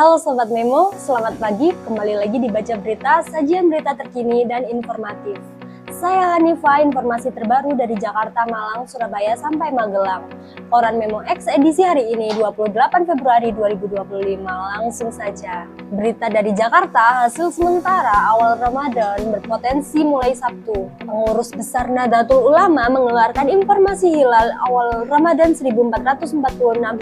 Halo Sobat Memo, selamat pagi. Kembali lagi di Baca Berita, sajian berita terkini dan informatif. Saya Hanifa, informasi terbaru dari Jakarta, Malang, Surabaya, sampai Magelang. Koran Memo X edisi hari ini, 28 Februari 2025. Langsung saja. Berita dari Jakarta, hasil sementara awal Ramadan berpotensi mulai Sabtu. Pengurus Besar Nahdlatul Ulama mengeluarkan informasi hilal awal Ramadan 1446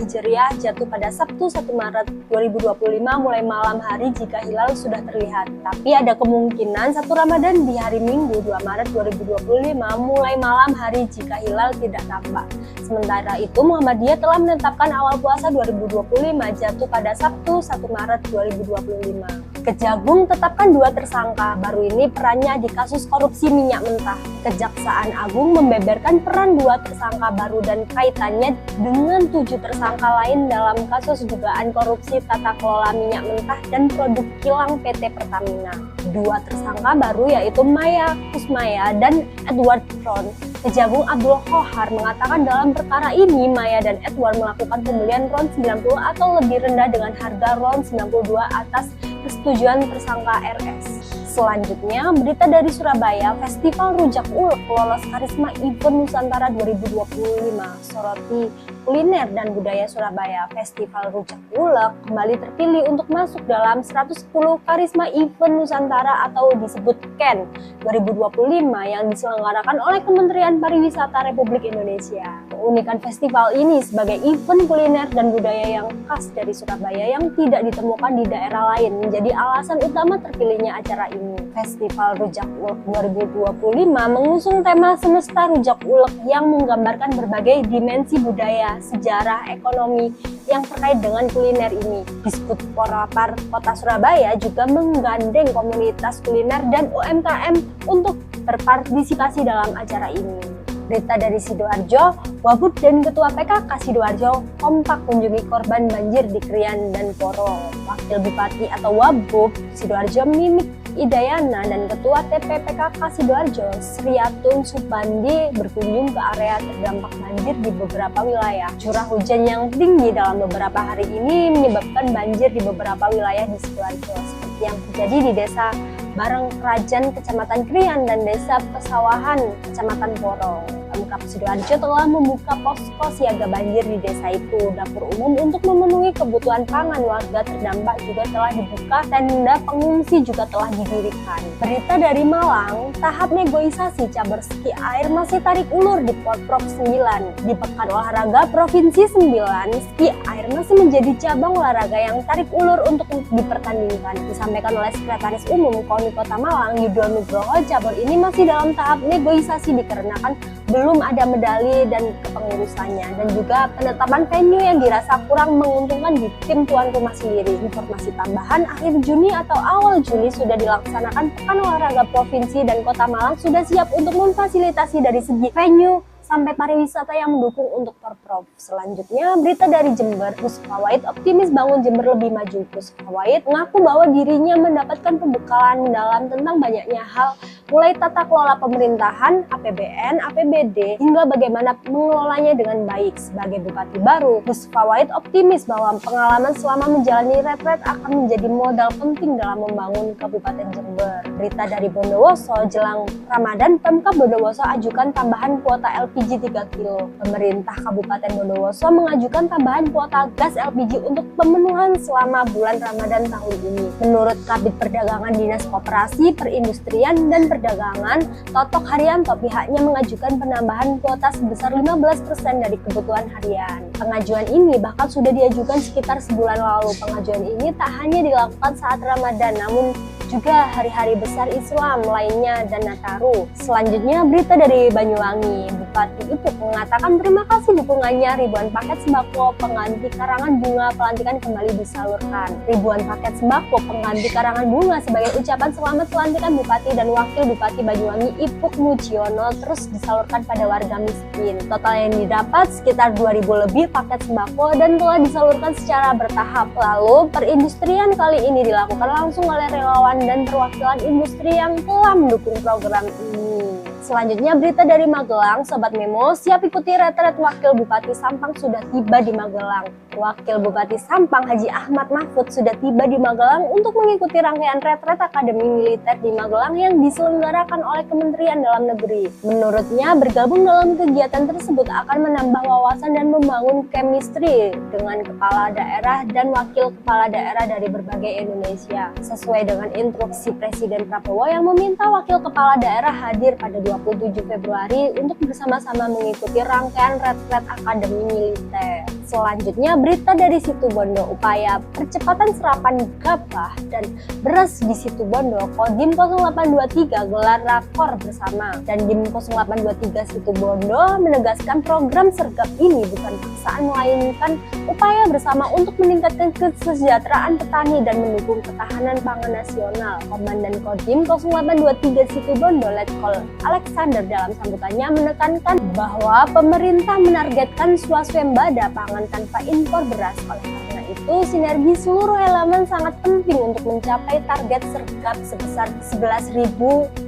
Hijriah jatuh pada Sabtu 1 Maret 2025 mulai malam hari jika hilal sudah terlihat. Tapi ada kemungkinan 1 Ramadan di hari Minggu 2 Maret 2025 mulai malam hari jika hilal tidak tampak. Sementara itu Muhammadiyah telah menetapkan awal puasa 2025 jatuh pada Sabtu 1 Maret 2025. Kejagung tetapkan 2 tersangka, baru ini perannya di kasus korupsi minyak mentah. Kejaksaan Agung membeberkan peran 2 tersangka baru dan kaitannya dengan 7 tersangka lain dalam kasus dugaan korupsi tata kelola minyak mentah dan produk kilang PT Pertamina. 2 tersangka baru yaitu Maya Kusmaya dan Edward Ron. Kejagung Abdul Khohar mengatakan dalam perkara ini Maya dan Edward melakukan pembelian RON 90 atau lebih rendah dengan harga RON 92 atas persetujuan tersangka RS. Selanjutnya, berita dari Surabaya, Festival Rujak Ulek lolos Karisma Event Nusantara 2025. Soroti kuliner dan budaya Surabaya, Festival Rujak Ulek kembali terpilih untuk masuk dalam 110 Karisma Event Nusantara atau disebut KEN 2025 yang diselenggarakan oleh Kementerian Pariwisata Republik Indonesia. Keunikan festival ini sebagai event kuliner dan budaya yang khas dari Surabaya yang tidak ditemukan di daerah lain menjadi alasan utama terpilihnya acara ini. Festival Rujak Ulek 2025 mengusung tema Semesta Rujak Ulek yang menggambarkan berbagai dimensi budaya, sejarah, ekonomi yang terkait dengan kuliner ini. Disebut Porapar Kota Surabaya juga menggandeng komunitas kuliner dan UMKM untuk berpartisipasi dalam acara ini. Berita dari Sidoarjo, Wabub dan Ketua PKK Sidoarjo kompak kunjungi korban banjir di Krian dan Porong. Wakil Bupati atau Wabub Sidoarjo Mimik Idayana dan Ketua TPPKK Sidoarjo Sriatun Supandi berkunjung ke area terdampak banjir di beberapa wilayah. Curah hujan yang tinggi dalam beberapa hari ini menyebabkan banjir di beberapa wilayah di Sidoarjo seperti yang terjadi di Desa Bareng Kerajaan Kecamatan Krian dan Desa Pesawahan Kecamatan Porong. Pemkab Sidoarjo telah membuka posko siaga banjir di desa itu. Dapur umum untuk memenuhi kebutuhan pangan warga terdampak juga telah dibuka, tenda pengungsi juga telah didirikan. Berita dari Malang, tahap negosiasi cabur ski air masih tarik ulur di Porprov 9. Di Pekan Olahraga Provinsi 9, ski air masih menjadi cabang olahraga yang tarik ulur untuk dipertandingkan. Disampaikan oleh Sekretaris Umum KONI Kota Malang, Yudho Nugroho, cabur ini masih dalam tahap negosiasi dikarenakan belum ada medali dan kepengurusannya dan juga penetapan venue yang dirasa kurang menguntungkan di tim tuan rumah sendiri. Informasi tambahan, akhir Juni atau awal Juli sudah dilaksanakan Pekan Olahraga Provinsi dan Kota Malang sudah siap untuk memfasilitasi dari segi venue sampai pariwisata yang mendukung untuk Porprov. Selanjutnya, berita dari Jember, Gus Fawait optimis bangun Jember lebih maju. Gus Fawait mengaku bahwa dirinya mendapatkan pembekalan mendalam tentang banyaknya hal, mulai tata kelola pemerintahan, APBN, APBD, hingga bagaimana mengelolanya dengan baik. Sebagai Bupati baru, Gus Fawait optimis bahwa pengalaman selama menjalani retret akan menjadi modal penting dalam membangun Kabupaten Jember. Berita dari Bondowoso, jelang Ramadan, Pemkab Bondowoso ajukan tambahan kuota LPG 3 kilo. Pemerintah Kabupaten Bondowoso mengajukan tambahan kuota gas LPG untuk pemenuhan selama bulan Ramadan tahun ini. Menurut Kabid Perdagangan Dinas Koperasi, Perindustrian, dan Perdagangan, Totok Haryanto, pihaknya mengajukan penambahan kuota sebesar 15% dari kebutuhan harian. Pengajuan ini bahkan sudah diajukan sekitar sebulan lalu. Pengajuan ini tak hanya dilakukan saat Ramadan, namun juga hari-hari besar Islam lainnya dan Nataru. Selanjutnya, berita dari Banyuwangi. Bupati Ipuk mengatakan terima kasih dukungannya, ribuan paket sembako pengganti karangan bunga pelantikan kembali disalurkan. Ribuan paket sembako pengganti karangan bunga sebagai ucapan selamat pelantikan Bupati dan Wakil Bupati Banyuwangi Ipuk Mujiono terus disalurkan pada warga miskin. Total yang didapat sekitar 2.000 lebih paket sembako dan telah disalurkan secara bertahap. Lalu, perindustrian kali ini dilakukan langsung oleh relawan dan perwakilan industri yang telah mendukung program ini. Selanjutnya berita dari Magelang, Sobat Memo, siap ikuti retret Wakil Bupati Sampang sudah tiba di Magelang. Wakil Bupati Sampang Haji Ahmad Mahfud sudah tiba di Magelang untuk mengikuti rangkaian retret Akademi Militer di Magelang yang diselenggarakan oleh Kementerian Dalam Negeri. Menurutnya, bergabung dalam kegiatan tersebut akan menambah wawasan dan membangun chemistry dengan kepala daerah dan wakil kepala daerah dari berbagai Indonesia. Sesuai dengan instruksi Presiden Prabowo yang meminta wakil kepala daerah hadir pada 27 Februari untuk bersama-sama mengikuti rangkaian retret Akademi Militer. Selanjutnya berita dari Situbondo, upaya percepatan serapan gabah dan beras di Situbondo. Kodim 0823 gelar rakor bersama, dan Dim 0823 Situbondo menegaskan program sergap ini bukan paksaan melainkan upaya bersama untuk meningkatkan kesejahteraan petani dan mendukung ketahanan pangan nasional. Komandan Kodim 0823 Situbondo Letkol Alexander dalam sambutannya menekankan bahwa pemerintah menargetkan swasembada pangan tanpa impor beras. Oleh karena itu, sinergi seluruh elemen sangat penting untuk mencapai target sergap sebesar 11.600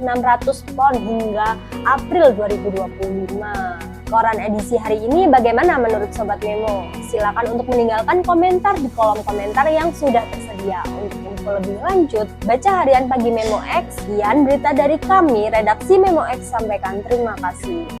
ton hingga April 2025. Koran edisi hari ini bagaimana menurut Sobat Memo? Silakan untuk meninggalkan komentar di kolom komentar yang sudah tersedia. Untuk info lebih lanjut, baca harian Pagi Memo X. Sekian berita dari kami, redaksi Memo X, sampaikan terima kasih.